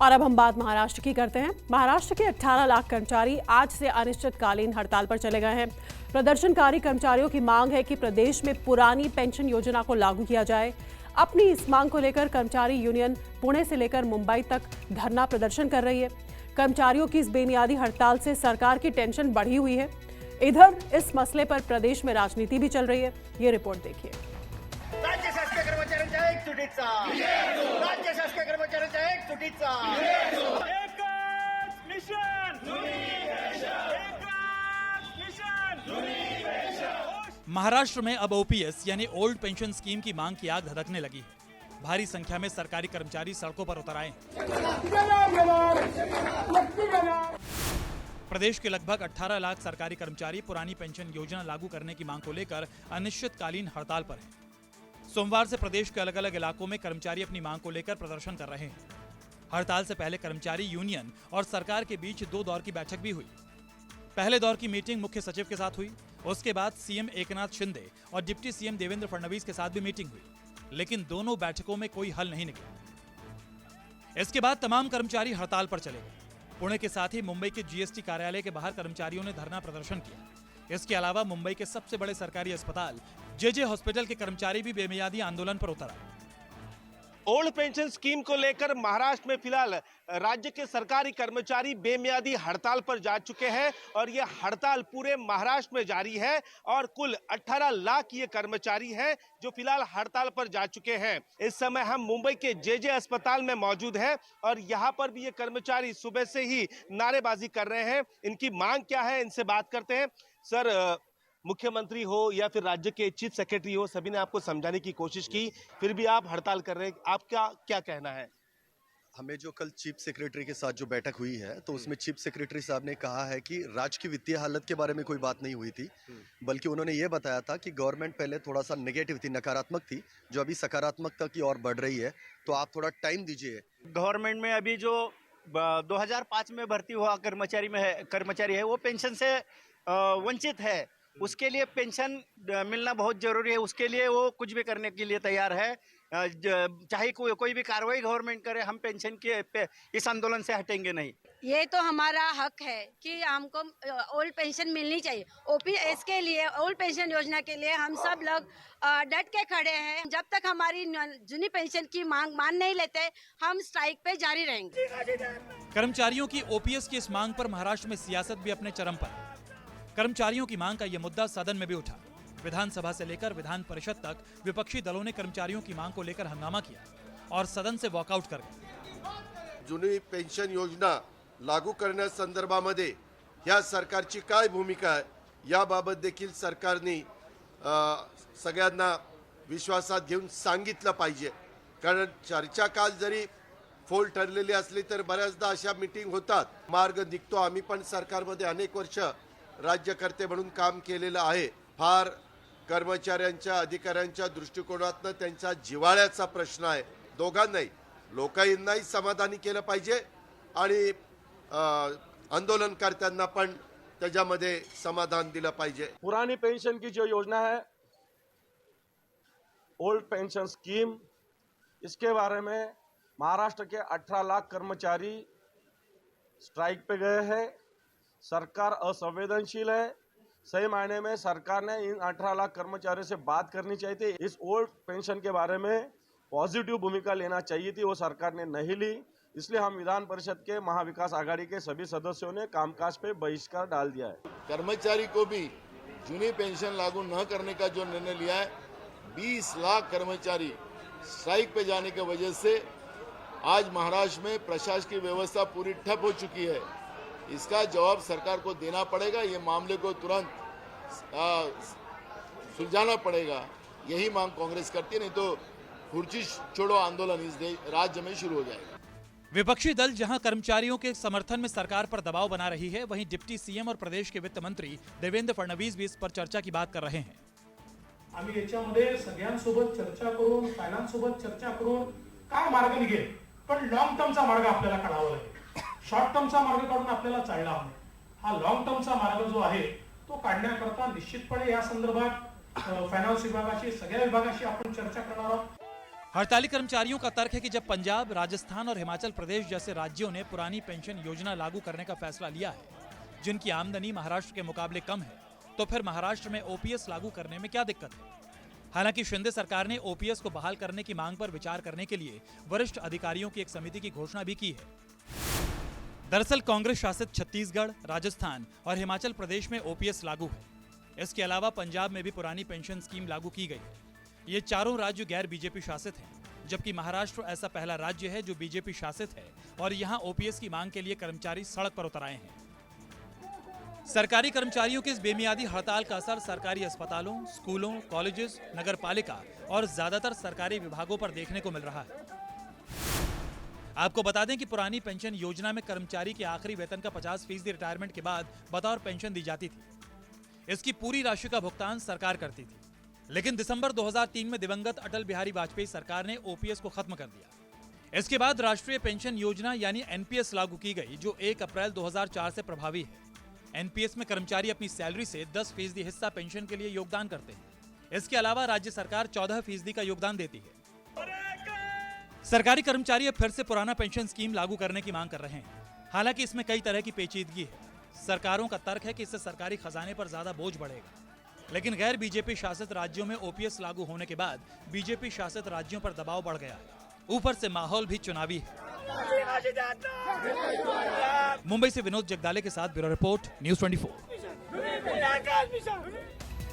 और अब हम बात महाराष्ट्र की करते हैं। महाराष्ट्र के 18 लाख कर्मचारी आज से अनिश्चितकालीन हड़ताल पर चले गए हैं। प्रदर्शनकारी कर्मचारियों की मांग है कि प्रदेश में पुरानी पेंशन योजना को लागू किया जाए। अपनी इस मांग को लेकर कर्मचारी यूनियन पुणे से लेकर मुंबई तक धरना प्रदर्शन कर रही है। कर्मचारियों की इस बेनियादी हड़ताल से सरकार की टेंशन बढ़ी हुई है। इधर इस मसले पर प्रदेश में राजनीति भी चल रही है। ये रिपोर्ट देखिए। राज्य शासकीय कर्मचाऱ्यांच्या एक सुटीचा राज्य शासकीय कर्मचाऱ्यांच्या एक सुटीचा एकच मिशन महाराष्ट्र में अब ओपीएस यानी ओल्ड पेंशन स्कीम की मांग की आग धधकने लगी है। भारी संख्या में सरकारी कर्मचारी सड़कों पर उतर आए हैं। प्रदेश के लगभग 18 लाख सरकारी कर्मचारी पुरानी पेंशन योजना लागू करने की मांग को लेकर अनिश्चितकालीन हड़ताल पर हैं। सोमवार से प्रदेश के अलग अलग इलाकों में कर्मचारी अपनी मांग को लेकर प्रदर्शन कर रहे हैं। हड़ताल से पहले कर्मचारी यूनियन और सरकार के बीच 2 दौर की बैठक भी हुई। पहले दौर की मीटिंग मुख्य सचिव के साथ हुई। उसके बाद सीएम एकनाथ शिंदे और डिप्टी सीएम देवेंद्र फडणवीस के साथ भी मीटिंग हुई, लेकिन दोनों बैठकों में कोई हल नहीं निकला। इसके बाद तमाम कर्मचारी हड़ताल पर चले गए। पुणे के साथ ही मुंबई के जीएसटी कार्यालय के बाहर कर्मचारियों ने धरना प्रदर्शन किया। इसके अलावा मुंबई के सबसे बड़े सरकारी अस्पताल जेजे हॉस्पिटल के कर्मचारी भी बेमियादी आंदोलन पर उतर आए। ओल्ड पेंशन स्कीम को लेकर महाराष्ट्र में फिलहाल राज्य के सरकारी कर्मचारी बेमियादी हड़ताल पर जा चुके हैं और ये हड़ताल पूरे महाराष्ट्र में जारी है और कुल 18 लाख ये कर्मचारी हैं जो फिलहाल हड़ताल पर जा चुके हैं। इस समय हम मुंबई के जेजे अस्पताल में मौजूद हैं और यहाँ पर भी ये कर्मचारी सुबह से ही नारेबाजी कर रहे हैं। इनकी मांग क्या है, इनसे बात करते हैं। सर, मुख्यमंत्री हो या फिर राज्य के चीफ सेक्रेटरी हो, सभी ने आपको समझाने की कोशिश की, फिर भी आप हड़ताल कर रहे हैं। आपका क्या कहना है? हमें जो कल चीफ सेक्रेटरी के साथ जो बैठक हुई है तो उसमें चीफ सेक्रेटरी साहब ने कहा है कि राज्य की वित्तीय हालत के बारे में कोई बात नहीं हुई थी, बल्कि उन्होंने ये बताया था कि गवर्नमेंट पहले थोड़ा सा नेगेटिव थी, नकारात्मक थी, जो अभी सकारात्मकता की ओर बढ़ रही है, तो आप थोड़ा टाइम दीजिए। गवर्नमेंट में अभी जो 2005 में भर्ती हुआ कर्मचारी है वो पेंशन से वंचित है। उसके लिए पेंशन मिलना बहुत जरूरी है। उसके लिए वो कुछ भी करने के लिए तैयार है। चाहे कोई भी कार्रवाई गवर्नमेंट करे, हम पेंशन के इस आंदोलन से हटेंगे नहीं। ये तो हमारा हक है कि हमको ओल्ड पेंशन मिलनी चाहिए। ओपीएस के लिए, ओल्ड पेंशन योजना के लिए हम सब लोग डट के खड़े हैं। जब तक हमारी जूनी पेंशन की मांग मान नहीं लेते, हम स्ट्राइक पे जारी रहेंगे। कर्मचारियों की ओपीएस की इस मांग पर महाराष्ट्र में सियासत भी अपने चरम पर है। कर्मचारियों की मांग का यह मुद्दा सदन में भी उठा। विधानसभा से लेकर विधान परिषद तक विपक्षी दलों ने कर्मचारियों की मांग को लेकर हंगामा किया और सदन से वॉकआउट कर गए। जुनी पेन्शन योजना लागू करण्यासंदर्भामध्ये या सरकारची काय भूमिका आहे याबाबत देखील सरकारने सगळ्यांना विश्वासात घेऊन सांगितलं पाहिजे। कारण चर्चा काल जरी फोल ठरलेली असली तर बऱ्याचदा अशा मीटिंग होतात, मार्ग निघतो। आम्ही पण सरकारमध्ये अनेक वर्ष राज्यकर्ते म्हणून काम केलेलं आहे। फार कर्मचाऱ्यांच्या अधिकाऱ्यांच्या दृष्टिकोनातून त्यांचा जिव्हाळ्याचा प्रश्न आहे। दोघांनाही, लोकांनाही समाधानी केलं पाहिजे आणि आंदोलनकर्त्यांना पण त्याच्यामध्ये समाधान दिलं पाहिजे। पुरानी पेंशन की जो योजना है ओल्ड पेंशन स्कीम, इसके बारे में महाराष्ट्र के 18 लाख कर्मचारी स्ट्राइक पे गए हैं। सरकार असंवेदनशील है। सही मायने में सरकार ने इन 18 लाख कर्मचारियों से बात करनी चाहिए थी। इस ओल्ड पेंशन के बारे में पॉजिटिव भूमिका लेना चाहिए थी, वो सरकार ने नहीं ली। इसलिए हम विधान परिषद के महाविकास आघाड़ी के सभी सदस्यों ने कामकाज पे बहिष्कार डाल दिया है। कर्मचारी को भी जूनी पेंशन लागू न करने का जो निर्णय लिया है, 20 लाख कर्मचारी स्ट्राइक पे जाने की वजह से आज महाराष्ट्र में प्रशासकीय व्यवस्था पूरी ठप हो चुकी है। इसका जवाब सरकार को देना पड़ेगा। ये मामले को तुरंत सुलझाना पड़ेगा। यही मांग कांग्रेस करती है, नहीं तो कुर्सी छोड़ो आंदोलन इस राज्य में शुरू हो जाएगा। विपक्षी दल जहां कर्मचारियों के समर्थन में सरकार पर दबाव बना रही है, वहीं डिप्टी सीएम और प्रदेश के वित्त मंत्री देवेंद्र फडणवीस भी इस पर चर्चा की बात कर रहे हैं। आम्ही याच्यामध्ये सगळ्यांसोबत चर्चा करून, फायनान्स सोबत चर्चा करून काय मार्ग निघेल, पण लॉंग टर्मचा मार्ग आपल्याला काढावा लागेल। शॉर्ट टर्मचा मार्ग काढून आपल्याला चालणार नाही। हा लॉंग टर्मचा मार्ग जो आहे तो काढण्याकरता निश्चितपणे या संदर्भात फायनान्स विभागाशी, सगळ्या विभागाशी आपण चर्चा करणार आहोत। हड़ताली कर्मचारियों का तर्क है कि जब पंजाब, राजस्थान और हिमाचल प्रदेश जैसे राज्यों ने पुरानी पेंशन योजना लागू करने का फैसला लिया है, जिनकी आमदनी महाराष्ट्र के मुकाबले कम है, तो फिर महाराष्ट्र में ओपीएस लागू करने में क्या दिक्कत है। हालांकि शिंदे सरकार ने ओपीएस को बहाल करने की मांग पर विचार करने के लिए वरिष्ठ अधिकारियों की एक समिति की घोषणा भी की है। दरअसल कांग्रेस शासित छत्तीसगढ़, राजस्थान और हिमाचल प्रदेश में ओपीएस लागू है। इसके अलावा पंजाब में भी पुरानी पेंशन स्कीम लागू की गई है। ये चारों राज्य गैर बीजेपी शासित हैं, जबकि महाराष्ट्र ऐसा पहला राज्य है जो बीजेपी शासित है और यहाँ ओपीएस की मांग के लिए कर्मचारी सड़क पर उतर आए हैं। सरकारी कर्मचारियों की इस बेमियादी हड़ताल का असर सरकारी अस्पतालों, स्कूलों, कॉलेजेस, नगर पालिका और ज्यादातर सरकारी विभागों पर देखने को मिल रहा है। आपको बता दें कि पुरानी पेंशन योजना में कर्मचारी के आखिरी वेतन का 50% रिटायरमेंट के बाद बतौर पेंशन दी जाती थी। इसकी पूरी राशि का भुगतान सरकार करती थी, लेकिन दिसंबर 2003 में दिवंगत अटल बिहारी वाजपेयी सरकार ने ओपीएस को खत्म कर दिया। इसके बाद राष्ट्रीय पेंशन योजना यानी एनपीएस लागू की गई, जो 1 अप्रैल 2004 से प्रभावी है। एनपीएस में कर्मचारी अपनी सैलरी से 10% हिस्सा पेंशन के लिए योगदान करते हैं। इसके अलावा राज्य सरकार 14% का योगदान देती है। सरकारी कर्मचारी अब फिर से पुराना पेंशन स्कीम लागू करने की मांग कर रहे हैं। हालांकि इसमें कई तरह की पेचीदगी है। सरकारों का तर्क है कि इससे सरकारी खजाने पर ज्यादा बोझ बढ़ेगा, लेकिन गैर बीजेपी शासित राज्यों में ओपीएस लागू होने के बाद बीजेपी शासित राज्यों पर दबाव बढ़ गया है। ऊपर से माहौल भी चुनावी है। मुंबई से विनोद जगदाले के साथ ब्यूरो रिपोर्ट, न्यूज़ 24।